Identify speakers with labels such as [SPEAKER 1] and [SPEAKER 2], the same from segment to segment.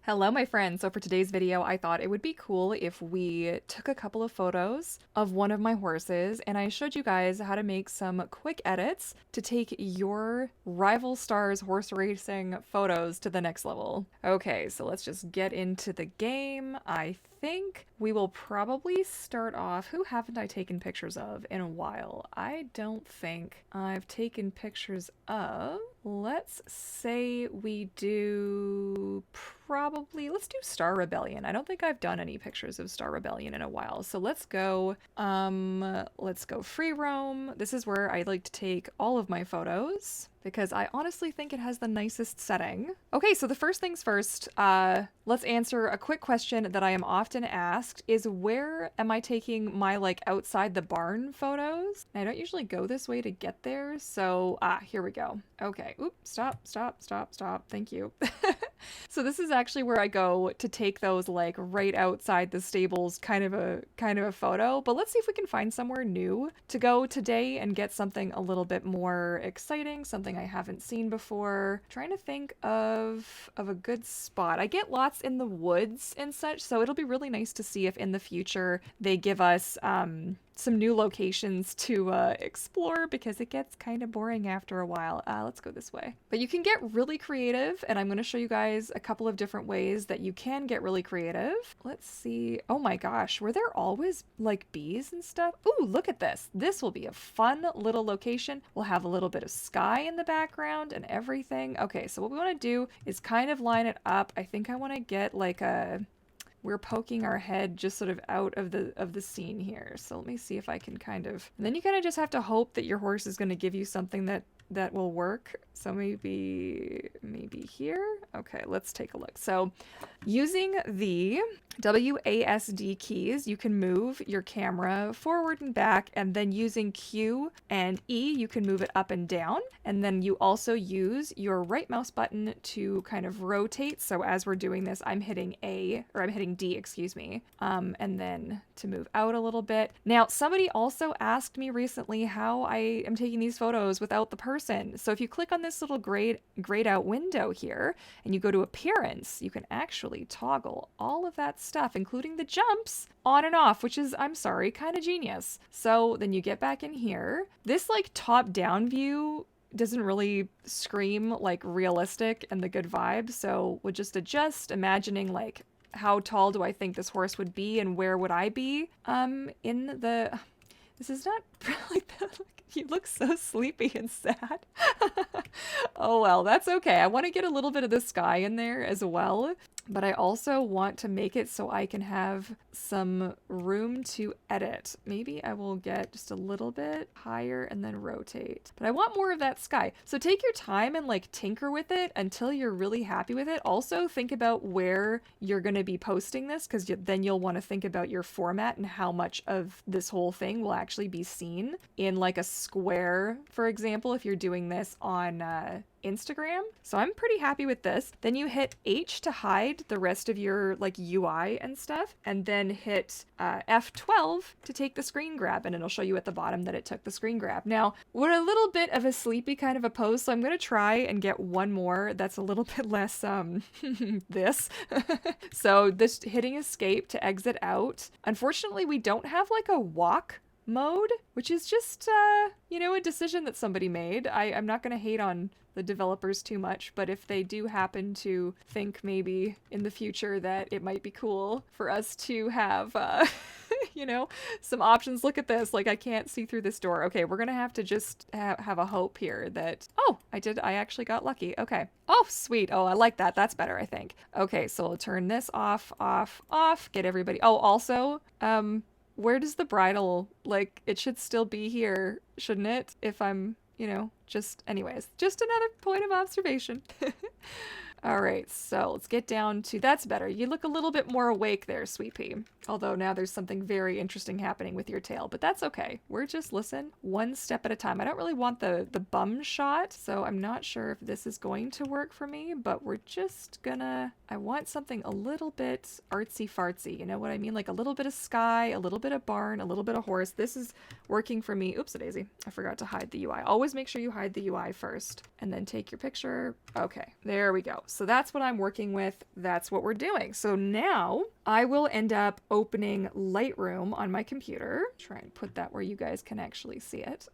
[SPEAKER 1] Hello, my friends. So for today's video, I thought it would be cool if we took a couple of photos of one of my horses and I showed you guys how to make some quick edits to take your rival stars horse racing photos to the next level. Okay, so let's just get into the game. I think we will probably start off. Who haven't I taken pictures of in a while? I don't think I've taken pictures of. Let's say we do let's do Star Rebellion. I don't think I've done any pictures of Star Rebellion in a while. So let's go free roam. This is where I like to take all of my photos because I honestly think it has the nicest setting. Okay, so the first things first, let's answer a quick question that I am often asked is where am I taking my like outside the barn photos? And I don't usually go this way to get there, so here we go. Okay, oop, stop. Thank you. So this is actually where I go to take those like right outside the stables kind of a photo, but let's see if we can find somewhere new to go today and get something a little bit more exciting, something I haven't seen before. Trying to think of a good spot. I get lots in the woods and such, so it'll be really nice to see if in the future they give us some new locations to explore because it gets kind of boring after a while. Let's go this way. But you can get really creative, and I'm going to show you guys a couple of different ways that you can get really creative. Let's see. Oh my gosh, were there always like bees and stuff? Ooh, look at this. This will be a fun little location. We'll have a little bit of sky in the background and everything. Okay, so what we want to do is kind of line it up. I think I want to get like we're poking our head just sort of out of the scene here. So let me see if I can and then you kind of just have to hope that your horse is going to give you something that will work. So maybe here. Okay, let's take a look. So using the WASD keys, you can move your camera forward and back, and then using Q and E, you can move it up and down. And then you also use your right mouse button to kind of rotate. So as we're doing this, I'm hitting D, excuse me. And then to move out a little bit. Now, somebody also asked me recently how I am taking these photos without the person. So if you click on this little grayed out window here and you go to appearance, you can actually toggle all of that stuff, including the jumps, on and off, which is, I'm sorry, kind of genius. So then you get back in here. This like top down view doesn't really scream like realistic and the good vibe. So we'll just adjust, imagining like how tall do I think this horse would be and where would I be this is not like that. You look so sleepy and sad. Oh well, that's okay. I want to get a little bit of the sky in there as well, but I also want to make it so I can have some room to edit. Maybe I will get just a little bit higher and then rotate. But I want more of that sky. So take your time and like tinker with it until you're really happy with it. Also think about where you're going to be posting this, because then you'll want to think about your format and how much of this whole thing will actually be seen in like a square, for example, if you're doing this on Instagram. So I'm pretty happy with this. Then you hit H to hide the rest of your like UI and stuff, and then hit F12 to take the screen grab, and it'll show you at the bottom that it took the screen grab. Now, we're a little bit of a sleepy kind of a pose, so I'm going to try and get one more that's a little bit less this. So this hitting escape to exit out. Unfortunately, we don't have like a walk mode, which is just a decision that somebody made. I'm not going to hate on the developers too much, but if they do happen to think maybe in the future that it might be cool for us to have some options. Look at this, like I can't see through this door. Okay, we're gonna have to just have a hope here that I actually got lucky. Okay, oh sweet. Oh, I like that. That's better, I think. Okay, so I'll turn this off, get everybody. Oh, also where does the bridle, like, it should still be here, shouldn't it? If I'm, just another point of observation. All right, so let's get down to, that's better. You look a little bit more awake there, Sweet Pea. Although now there's something very interesting happening with your tail, but that's okay. We're just, listen, one step at a time. I don't really want the bum shot, so I'm not sure if this is going to work for me, but we're just gonna, I want something a little bit artsy fartsy, you know what I mean? Like a little bit of sky, a little bit of barn, a little bit of horse. This is working for me. Oops, a daisy. I forgot to hide the UI. Always make sure you hide the UI first. and then take your picture. Okay, there we go. So that's what I'm working with. That's what we're doing. So now I will end up opening Lightroom on my computer. Try and put that where you guys can actually see it.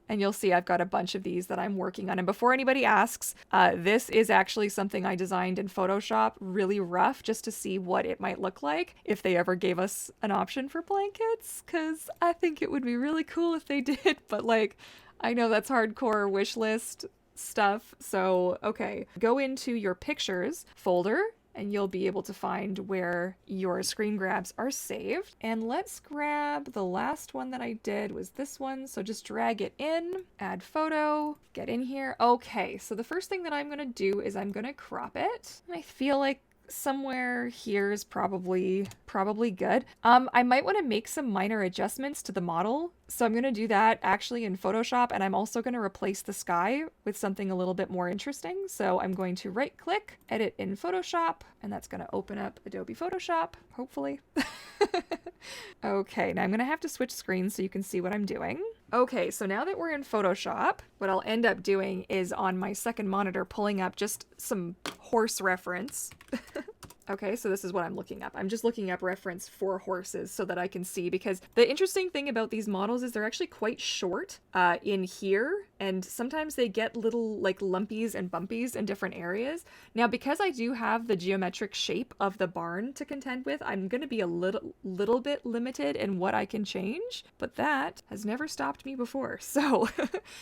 [SPEAKER 1] And you'll see I've got a bunch of these that I'm working on. And before anybody asks, this is actually something I designed in Photoshop, really rough, just to see what it might look like if they ever gave us an option for blankets, because I think it would be really cool if they did. But like, I know that's hardcore wish list stuff. So, okay, go into your pictures folder and you'll be able to find where your screen grabs are saved. And let's grab the last one that I did was this one. So just drag it in, add photo, get in here. Okay, so the first thing that I'm gonna do is I'm gonna crop it. I feel like somewhere here is probably good. I might want to make some minor adjustments to the model. So I'm going to do that actually in Photoshop, and I'm also going to replace the sky with something a little bit more interesting. So I'm going to right click, edit in Photoshop, and that's going to open up Adobe Photoshop, hopefully. Okay, now I'm going to have to switch screens so you can see what I'm doing. Okay, so now that we're in Photoshop, what I'll end up doing is on my second monitor pulling up just some horse reference. Okay, so this is what I'm looking up. I'm just looking up reference for horses so that I can see, because the interesting thing about these models is they're actually quite short in here, and sometimes they get little like lumpies and bumpies in different areas. Now, because I do have the geometric shape of the barn to contend with, I'm going to be a little bit limited in what I can change, but that has never stopped me before. So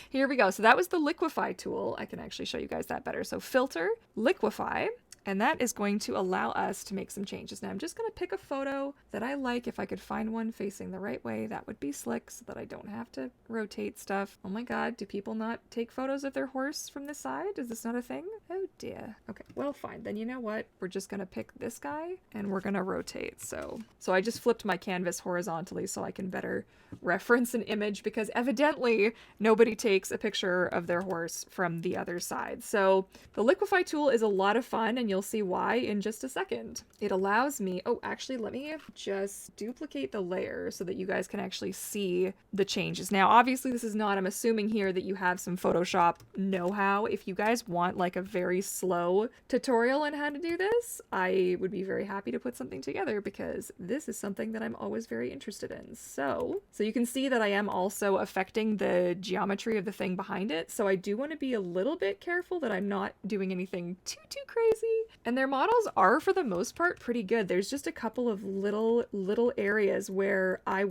[SPEAKER 1] here we go. So that was the liquify tool. I can actually show you guys that better. So filter, liquify. And that is going to allow us to make some changes. Now I'm just going to pick a photo that I like. If I could find one facing the right way, that would be slick so that I don't have to rotate stuff. Oh my God, do people not take photos of their horse from the side? Is this not a thing? Oh dear. Okay, well fine. Then you know what? We're just going to pick this guy and we're going to rotate. So I just flipped my canvas horizontally so I can better reference an image, because evidently nobody takes a picture of their horse from the other side. So the liquify tool is a lot of fun, and you'll see why in just a second. It allows me, oh, actually, let me just duplicate the layer so that you guys can actually see the changes. Now, obviously this is not, I'm assuming here that you have some Photoshop know-how. If you guys want like a very slow tutorial on how to do this, I would be very happy to put something together, because this is something that I'm always very interested in. So you can see that I am also affecting the geometry of the thing behind it. So I do want to be a little bit careful that I'm not doing anything too crazy. And their models are, for the most part, pretty good. There's just a couple of little areas where I,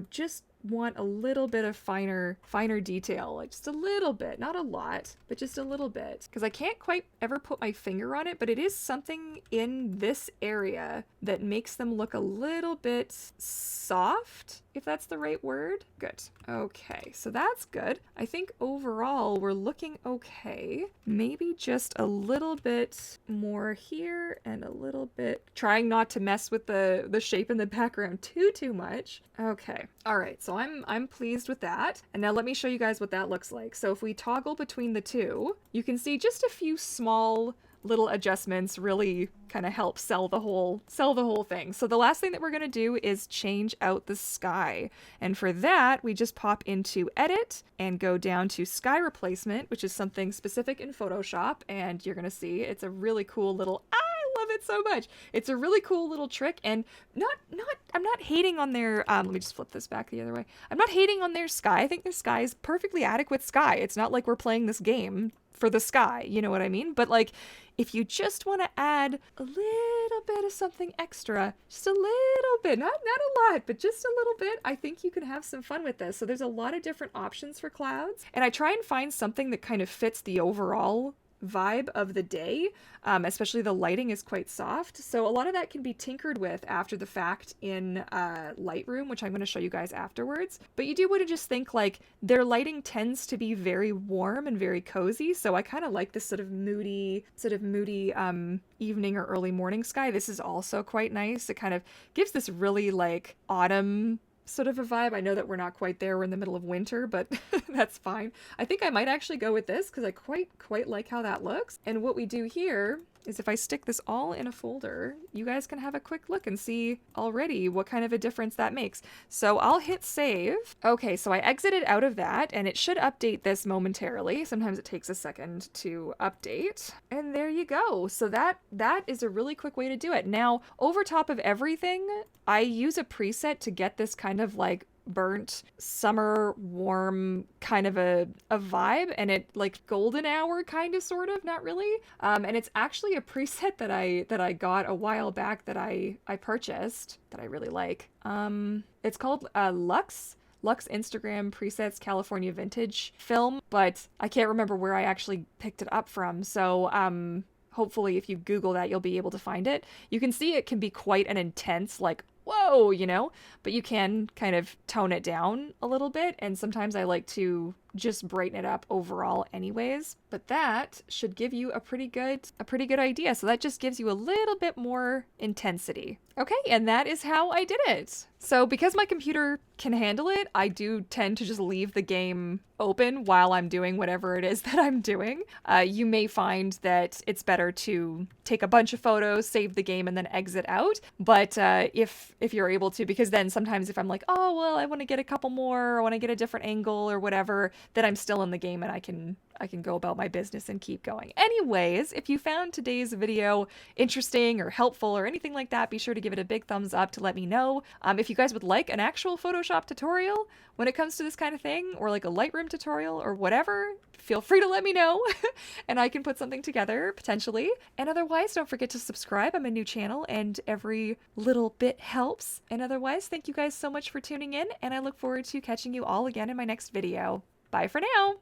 [SPEAKER 1] just want a little bit of finer detail, like just a little bit, not a lot, but just a little bit, because I can't quite ever put my finger on it, but it is something in this area that makes them look a little bit soft, if that's the right word. Good. Okay, so that's good. I think overall we're looking okay. Maybe just a little bit more here and a little bit, trying not to mess with the shape in the background too much. Okay. All right. So I'm pleased with that. And now let me show you guys what that looks like. So if we toggle between the two, you can see just a few small little adjustments really kind of help sell the whole thing. So the last thing that we're going to do is change out the sky. And for that, we just pop into edit and go down to sky replacement, which is something specific in Photoshop. And you're going to see it's a really cool little, I love it so much. It's a really cool little trick, and I'm not hating on their, let me just flip this back the other way. I'm not hating on their sky. I think their sky is perfectly adequate sky. It's not like we're playing this game for the sky, you know what I mean? But like, if you just want to add a little bit of something extra, just a little bit, not a lot, but just a little bit, I think you can have some fun with this. So there's a lot of different options for clouds, and I try and find something that kind of fits the overall vibe of the day, especially the lighting is quite soft. So a lot of that can be tinkered with after the fact in Lightroom, which I'm going to show you guys afterwards. But you do want to just think like their lighting tends to be very warm and very cozy. So I kind of like this sort of moody evening or early morning sky. This is also quite nice. It kind of gives this really like autumn sort of a vibe. I know that we're not quite there. We're in the middle of winter, but that's fine. I think I might actually go with this because I quite like how that looks. And what we do here is if I stick this all in a folder, you guys can have a quick look and see already what kind of a difference that makes. So I'll hit save. Okay, so I exited out of that and it should update this momentarily. Sometimes it takes a second to update. And there you go. So that is a really quick way to do it. Now, over top of everything, I use a preset to get this kind of like burnt summer warm kind of a vibe, and it like golden hour kind of sort of, not really, and it's actually a preset that I got a while back that I purchased that I really like. It's called Lux Instagram Presets California Vintage Film, but I can't remember where I actually picked it up from, so hopefully if you Google that you'll be able to find it. You can see it can be quite an intense, like, whoa, you know, but you can kind of tone it down a little bit, and sometimes I like to just brighten it up overall anyways. But that should give you a pretty good idea. So that just gives you a little bit more intensity. Okay, and that is how I did it. So because my computer can handle it, I do tend to just leave the game open while I'm doing whatever it is that I'm doing. You may find that it's better to take a bunch of photos, save the game, and then exit out. But if you're able to, because then sometimes if I'm like, oh, well, I want to get a couple more, or I want to get a different angle or whatever, then I'm still in the game and I can go about my business and keep going. Anyways, if you found today's video interesting or helpful or anything like that, be sure to give it a big thumbs up to let me know. If you guys would like an actual Photoshop tutorial when it comes to this kind of thing, or like a Lightroom tutorial or whatever, feel free to let me know and I can put something together potentially. And otherwise, don't forget to subscribe. I'm a new channel and every little bit helps. And otherwise, thank you guys so much for tuning in, and I look forward to catching you all again in my next video. Bye for now.